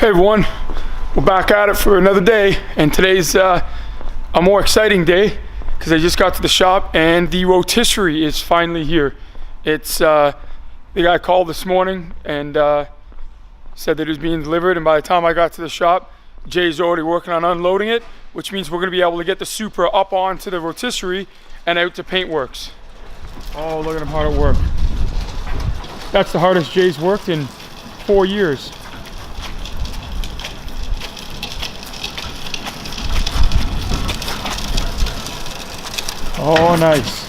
Hey everyone, we're back at it for another day, and today's a more exciting day because I just got to the shop and the rotisserie is finally here. It's the guy called this morning and said that it was being delivered, and by the time I got to the shop, Jay's already working on unloading it, which means we're going to be able to get the Supra up onto the rotisserie and out to Paintworks. Oh, look at him hard at work. That's the hardest Jay's worked in 4 years. Oh, nice.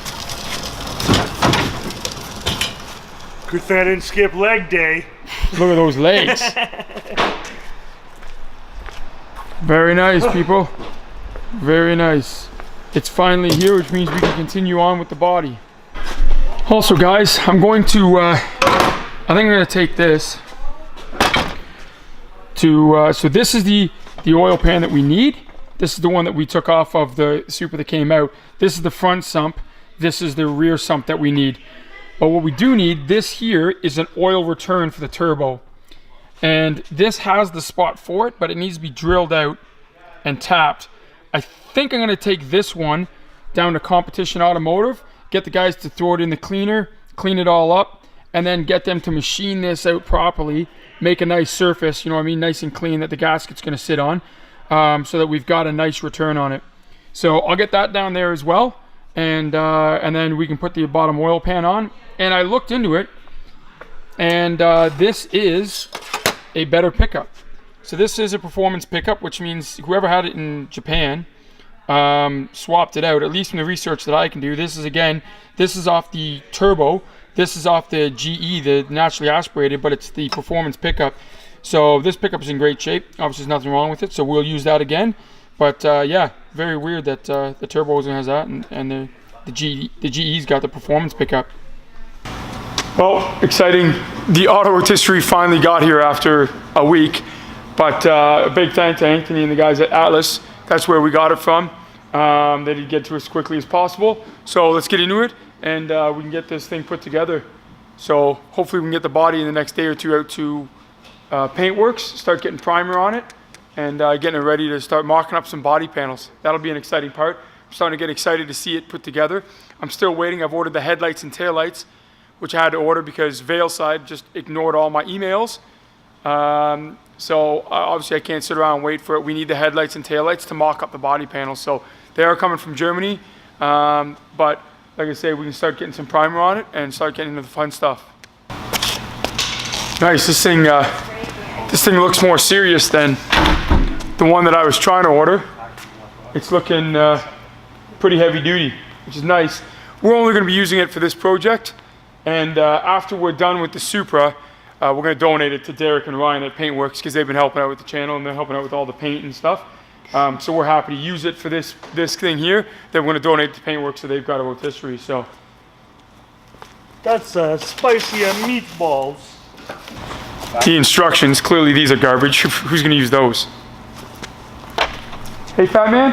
Good thing I didn't skip leg day. Look at those legs. Very nice, people. Very nice. It's finally here, which means we can continue on with the body. Also, guys, I'm going to, I think I'm going to take this to, so this is the oil pan that we need. This is the one that we took off of the Supra that came out. This is the front sump. This is the rear sump that we need. But what we do need, this here is an oil return for the turbo. And this has the spot for it, but it needs to be drilled out and tapped. I think I'm going to take this one down to Competition Automotive, get the guys to throw it in the cleaner, clean it all up, and then get them to machine this out properly, make a nice surface, you know what I mean, nice and clean that the gasket's going to sit on. So that we've got a nice return on it. So I'll get that down there as well, and then we can put the bottom oil pan on. And I looked into it, and this is a better pickup. So this is a performance pickup, which means whoever had it in Japan swapped it out, at least from the research that I can do. This is, again, this is off the turbo. This is off the GE, the naturally aspirated, but it's the performance pickup. So this pickup is in great shape. Obviously, there's nothing wrong with it, so we'll use that again. But yeah, very weird that the turbo has that, and the GE's got the performance pickup. Well, exciting. The auto rotisserie finally got here after a week. But a big thank to Anthony and the guys at Atlas. That's where we got it from. They did get to us as quickly as possible. So let's get into it, and we can get this thing put together. So hopefully we can get the body in the next day or two out to Paintworks, start getting primer on it, and getting it ready to start mocking up some body panels. That'll be an exciting part. I'm starting to get excited to see it put together. I'm still waiting. I've ordered the headlights and taillights, which I had to order because Veilside just ignored all my emails. So obviously I can't sit around and wait for it. We need the headlights and taillights to mock up the body panels. So they are coming from Germany, but like I say, we can start getting some primer on it and start getting into the fun stuff. Nice. This thing looks more serious than the one that I was trying to order. It's looking pretty heavy duty, which is nice. We're only going to be using it for this project, and after we're done with the Supra, we're going to donate it to Derek and Ryan at Paintworks because they've been helping out with the channel and they're helping out with all the paint and stuff. So we're happy to use it for this thing here. Then we're going to donate it to Paintworks, so they've got a rotisserie. So That's spicy meatballs. the instructions, clearly these are garbage. Who's going to use those? Hey, fat man?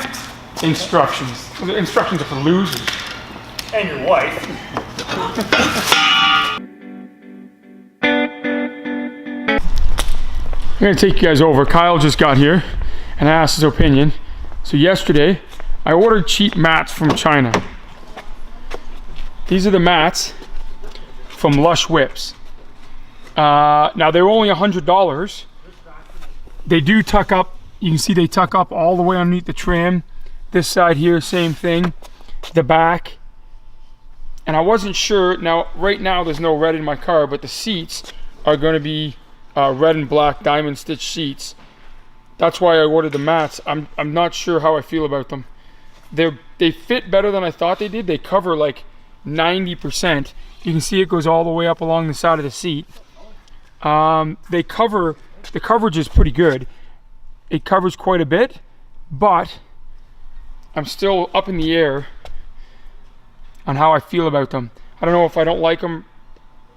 Instructions. The instructions are for losers. And your wife. I'm going to take you guys over. Kyle just got here and asked his opinion. So yesterday, I ordered cheap mats from China. These are the mats from Lush Whips. Now they're only $100. They do tuck up. You can see they tuck up all the way underneath the trim. This side here, same thing. The back. And I wasn't sure. Now, right now there's no red in my car, but the seats are going to be red and black diamond stitch seats. That's why I ordered the mats. I'm not sure how I feel about them. They fit better than I thought they did. They cover like 90%. You can see it goes all the way up along the side of the seat. The coverage is pretty good. It covers quite a bit, but I'm still up in the air on how I feel about them. I don't know if I don't like them,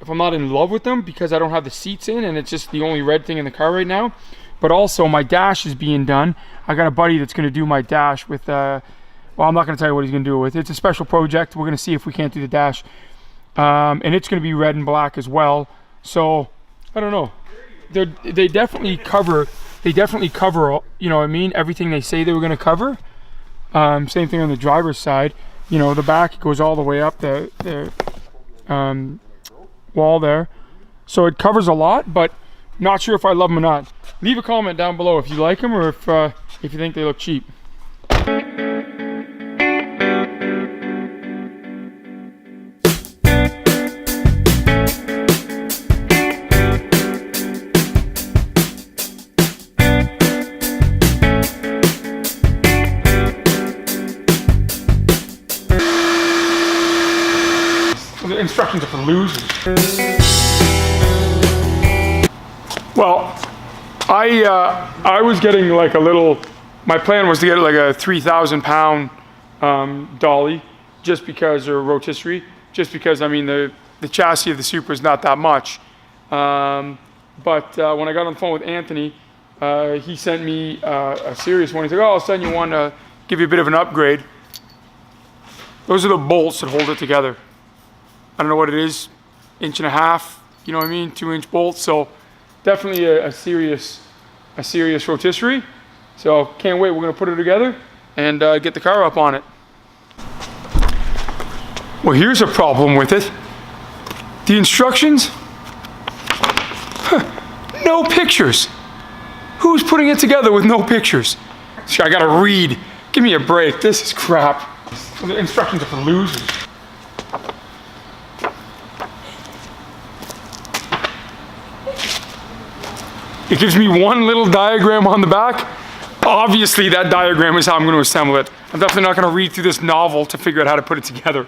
if I'm not in love with them because I don't have the seats in and it's just the only red thing in the car right now. But also my dash is being done. I got a buddy that's going to do my dash with, well, I'm not going to tell you what he's going to do with it. It's a special project. We're going to see if we can't do the dash. And it's going to be red and black as well. So, I don't know. They definitely cover they definitely cover, you know what I mean, everything they say they were going to cover. Same thing on the driver's side. You know, the back goes all the way up the wall there. So it covers a lot, but not sure if I love them or not. Leave a comment down below if you like them or if you think they look cheap. The instructions are for losers. Well, I was getting like a little, my plan was to get like a 3,000 pound dolly, just because, or rotisserie, just because, I mean, the chassis of the Supra is not that much. But when I got on the phone with Anthony, he sent me a serious one. He's like, oh, I'll send you one to give you a bit of an upgrade. Those are the bolts that hold it together. I don't know what it is, 1.5 inches, you know what I mean, 2-inch bolts. So definitely a serious rotisserie. So can't wait. We're gonna put it together and get the car up on it. Well, here's a problem with it. The instructions, no pictures. Who's putting it together with no pictures? I gotta read. Give me a break. This is crap. The instructions are for losers. It gives me one little diagram on the back. Obviously that diagram is how I'm going to assemble it. I'm definitely not going to read through this novel to figure out how to put it together.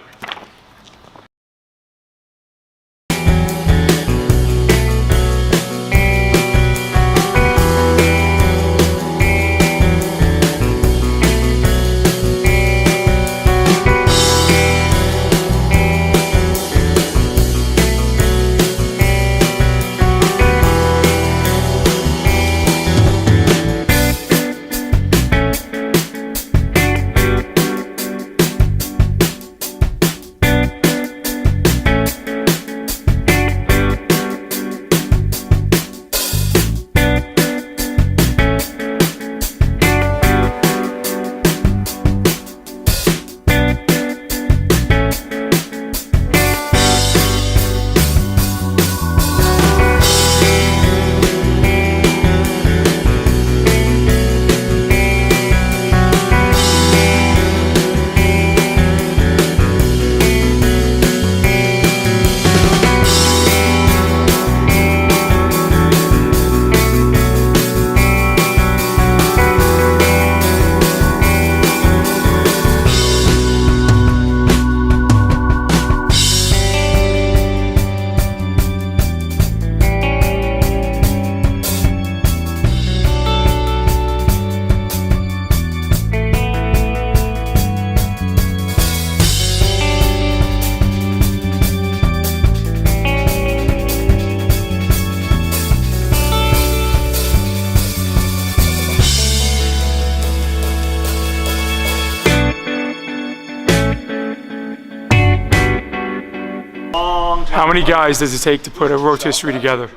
How many guys does it take to put a rotisserie together?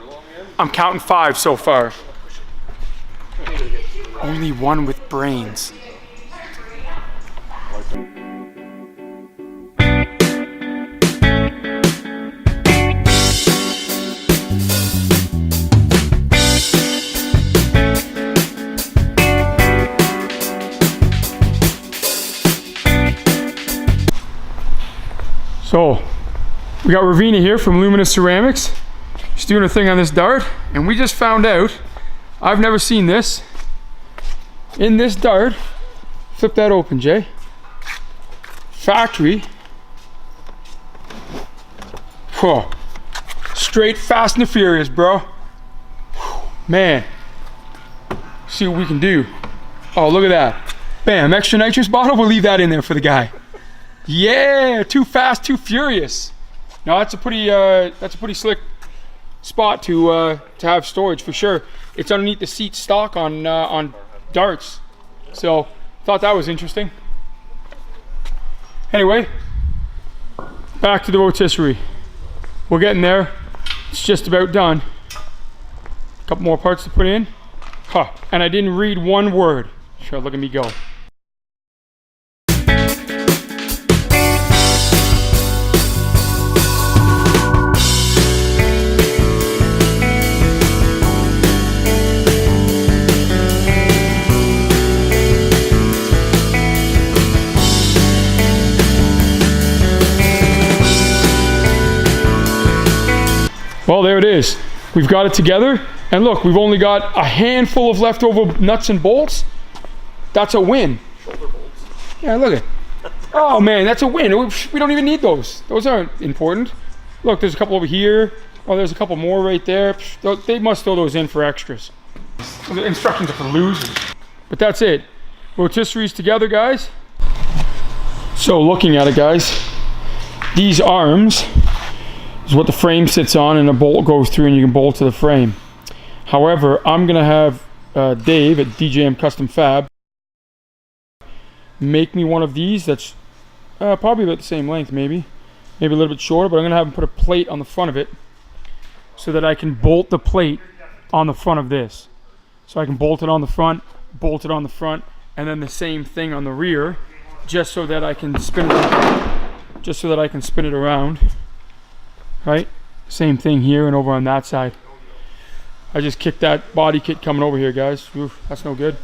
I'm counting 5 so far. Only one with brains. So, we got Ravina here from Luminous Ceramics. She's doing a thing on this dart, and we just found out, I've never seen this, in this dart, flip that open, Jay, factory, whoa, straight Fast and the Furious, bro. Man, see what we can do. Oh, look at that. Bam, extra nitrous bottle, we'll leave that in there for the guy. Yeah, too fast, too furious. No, that's a pretty slick spot to have storage for sure. It's underneath the seat stock on darts, so thought that was interesting. Anyway, back to the rotisserie. We're getting there. It's just about done. A couple more parts to put in, Huh. And I didn't read one word. Sure, look at me go. Well, there it is. We've got it together. And look, we've only got a handful of leftover nuts and bolts. That's a win. Shoulder bolts. Yeah, look at it. Oh man, that's a win. We don't even need those. Those aren't important. Look, there's a couple over here. Oh, there's a couple more right there. They must throw those in for extras. The instructions are for losers. But that's it. Rotisseries together, guys. So looking at it, guys, these arms is what the frame sits on, and a bolt goes through and you can bolt to the frame. However, I'm gonna have Dave at DJM Custom Fab make me one of these that's probably about the same length, maybe a little bit shorter, but I'm gonna have him put a plate on the front of it so that I can bolt the plate on the front of this. So I can bolt it on the front, bolt it on the front, and then the same thing on the rear, just so that I can spin it around. Right? Same thing here and over on that side. I just kicked that body kit coming over here, guys. Oof, that's no good.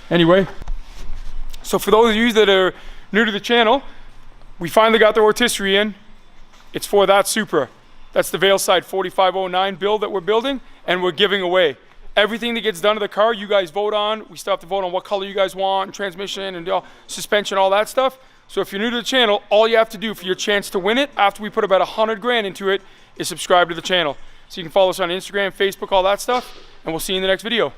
Anyway, so for those of you that are new to the channel, we finally got the rotisserie in. It's for that Supra. That's the Veilside 4509 build that we're building, and we're giving away. Everything that gets done to the car, you guys vote on. We still have to vote on what color you guys want, and transmission, and suspension, all that stuff. So if you're new to the channel, all you have to do for your chance to win it, after we put about 100 grand into it, is subscribe to the channel. So you can follow us on Instagram, Facebook, all that stuff, and we'll see you in the next video.